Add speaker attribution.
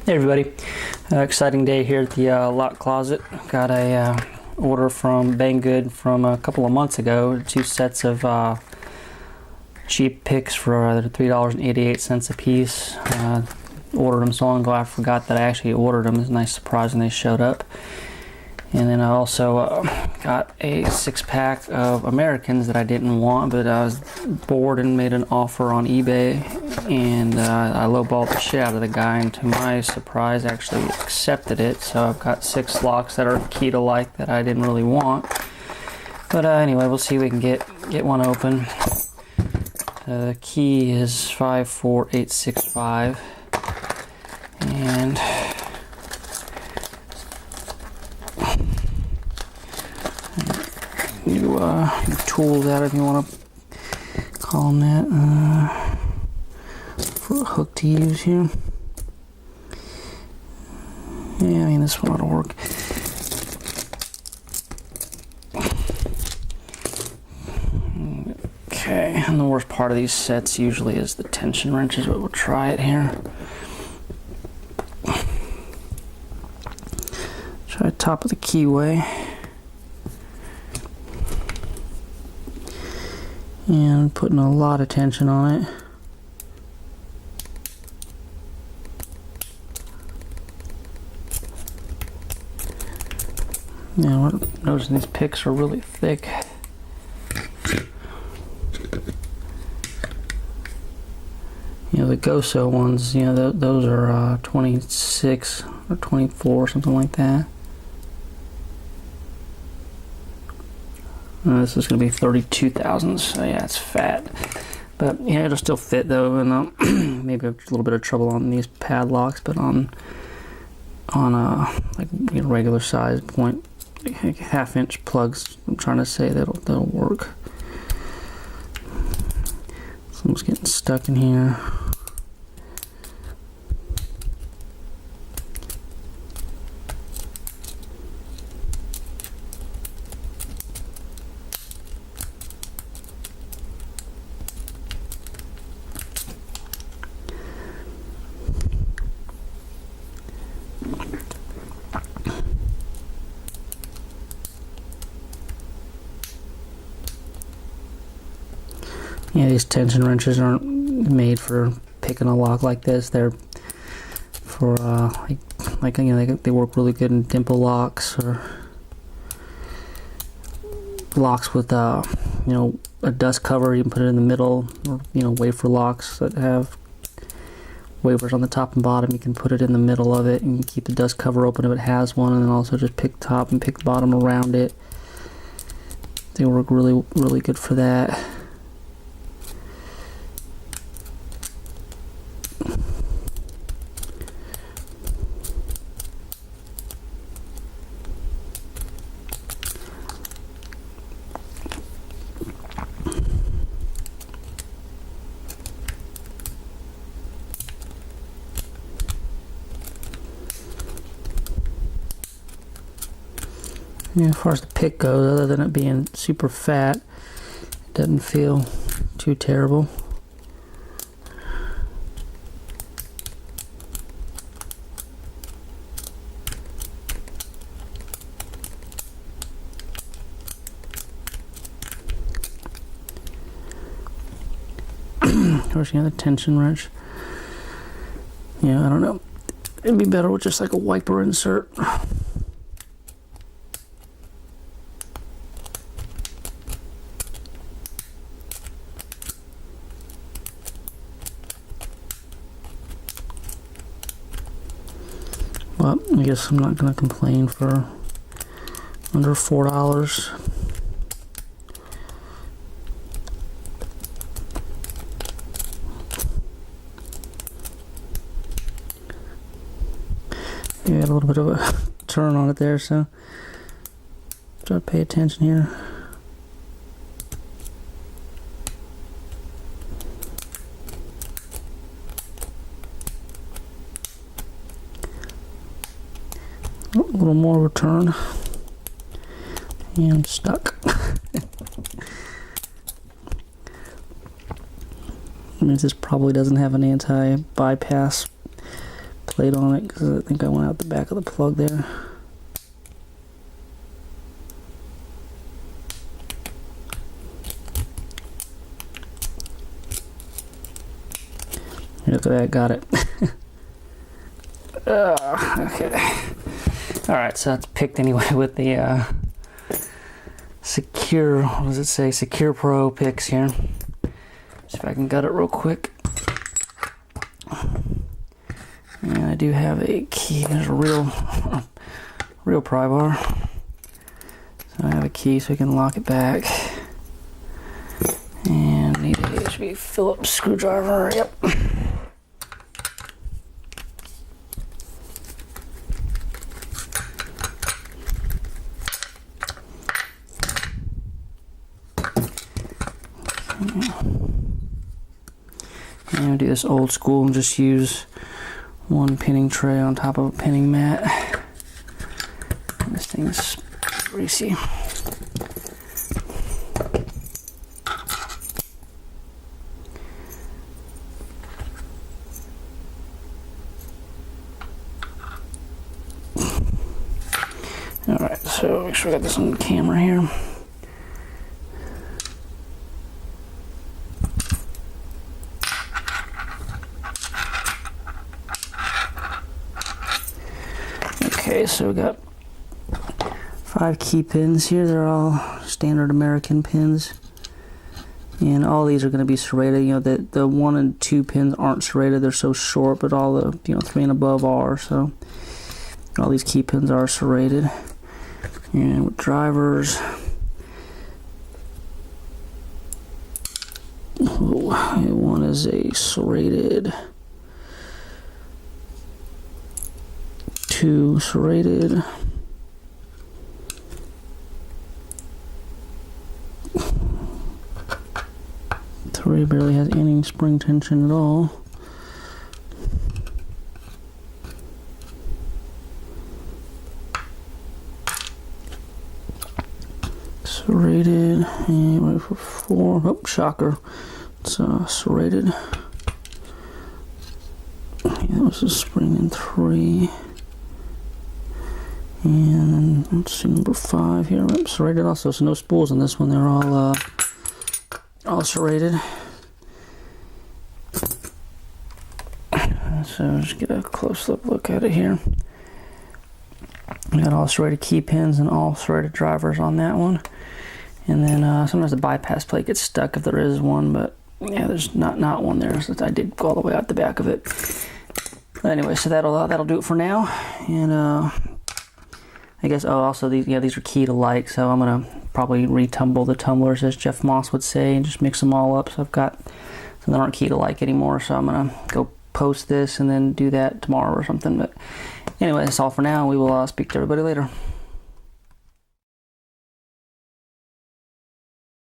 Speaker 1: Hey everybody, exciting day here at the lock closet. Got a order from Banggood from a couple of months ago. 2 sets of cheap picks for $3.88 a piece. Ordered them so long ago I forgot that I actually ordered them. It's a nice surprise when they showed up. And then I also got a 6-pack of Americans that I didn't want, but I was bored and made an offer on eBay, and I lowballed the shit out of the guy, and to my surprise actually accepted it. So I've got 6 locks that are key to like that I didn't really want. But anyway, we'll see if we can get one open. The key is 54865, and new tools out if you want to call them that, for a hook to use here. Yeah, I mean this one ought to work. Okay, and the worst part of these sets usually is the tension wrenches, but we'll try it here. Try the top of the keyway. And putting a lot of tension on it. Now we're noticing these picks are really thick. You know, the Goso ones, you know, those are 26 or 24, something like that. This is going to be 32 thousandths, so yeah, it's fat. But yeah, it'll still fit though, and maybe a little bit of trouble on these padlocks, but on like regular size point, like half-inch plugs, I'm trying to say they'll work. Someone's getting stuck in here. Yeah, these tension wrenches aren't made for picking a lock like this. They're for like you know, they work really good in dimple locks or locks with you know, a dust cover. You can put it in the middle, or you know, wafer locks that have wafers on the top and bottom. You can put it in the middle of it and keep the dust cover open if it has one, and then also just pick top and pick the bottom around it. They work really good for that. Yeah, as far as the pick goes, other than it being super fat, it doesn't feel too terrible. Of course, you know, the tension wrench. Yeah, I don't know. It'd be better with just like a wiper insert. But I guess I'm not going to complain for under $4. You got a little bit of a turn on it there, so try to pay attention here. A little more return. And stuck. Means this probably doesn't have an anti-bypass plate on it because I think I went out the back of the plug there. Look at that, got it. Okay. Alright, so that's picked anyway with the Secure, what does it say? Secure Pro picks here. See if I can gut it real quick. And I do have a key. There's a real pry bar. So I have a key so we can lock it back. And need a HP Phillips screwdriver. Yep. I'm going to do this old school and just use one pinning tray on top of a pinning mat. And this thing's greasy. Alright, so make sure I got this on camera here. Okay, so we got 5 key pins here. They're all standard American pins. And all these are going to be serrated. You know, the 1 and 2 pins aren't serrated. They're so short, but all the, 3 and above are. So all these key pins are serrated. And with drivers, one is a serrated, 2 serrated, 3 barely has any spring tension at all. Serrated, and wait for 4. Oh, shocker! It's serrated. That was a spring in 3. And let's see, number 5 here. Yep, serrated also, so no spools on this one. They're all serrated. So just get a close look at it here. We got all serrated key pins and all serrated drivers on that one. And then sometimes the bypass plate gets stuck if there is one, but yeah, there's not one there, so I did go all the way out the back of it. But anyway, so that'll do it for now. And I guess also these are key to like, so I'm gonna probably retumble the tumblers as Jeff Moss would say and just mix them all up. So I've got some that aren't key to like anymore, so I'm gonna go post this and then do that tomorrow or something. But anyway, that's all for now. We will speak to everybody later.